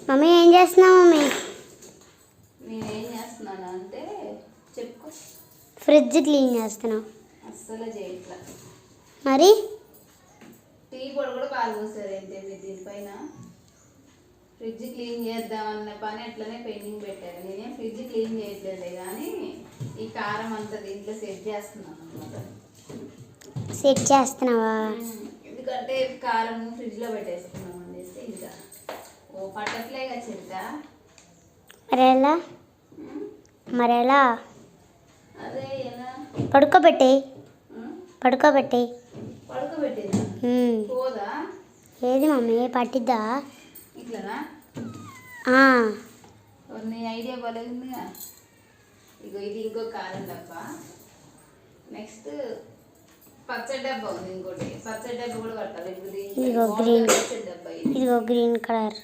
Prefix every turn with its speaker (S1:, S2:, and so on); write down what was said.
S1: Mummy ఏం చేస్తున్నావు mummy?
S2: నేనేం చేస్తున్నాను అంటే చెప్పుకో.
S1: ఫ్రిడ్జ్ క్లీన్ చేస్తున్నావు.
S2: అస్సలు చేయట్లా.
S1: మరి
S2: టీ పొడి కూడా పాలు పోసారు ఏంటి మీరు దీనిపైన? ఫ్రిడ్జ్ క్లీన్ చేద్దామన్న పని అట్లనే పెండింగ్ పెట్టారు. నేనేం ఫ్రిడ్జ్ క్లీన్ చేయట్లేదు కానీ ఈ కారం అంతా దీంట్లో సెట్ చేస్తున్నాను అనమాట.
S1: సెట్ చేస్తున్నావా?
S2: ఎందుకంటే కారం ఫ్రిడ్జ్లో పెట్టేసుకున్నాం అనేసి ఇంకా ఓ పట్టట్లేగా చెట్ట.
S1: మరెలా?
S2: అదే ఎలా
S1: పడుకోబెట్టే పడుకోబెట్టే
S2: పడుకోబెట్టిందా? పోదా?
S1: ఏది మమ్మీ పట్టిద్దా?
S2: ఇట్లనా? నీ ఐడియా బాగుందిగా. ఇగో ఇది ఇంకో కారం డబ్బా. నెక్స్ట్ పచ్చడి డబ్బా ఉంది ఇంకోటి. పచ్చడి డబ్బా కూడా పట్టాలి. ఇప్పుడు
S1: ఇదిగో గ్రీన్
S2: పచ్చడి డబ్బా.
S1: ఇదిగో గ్రీన్ కలర్.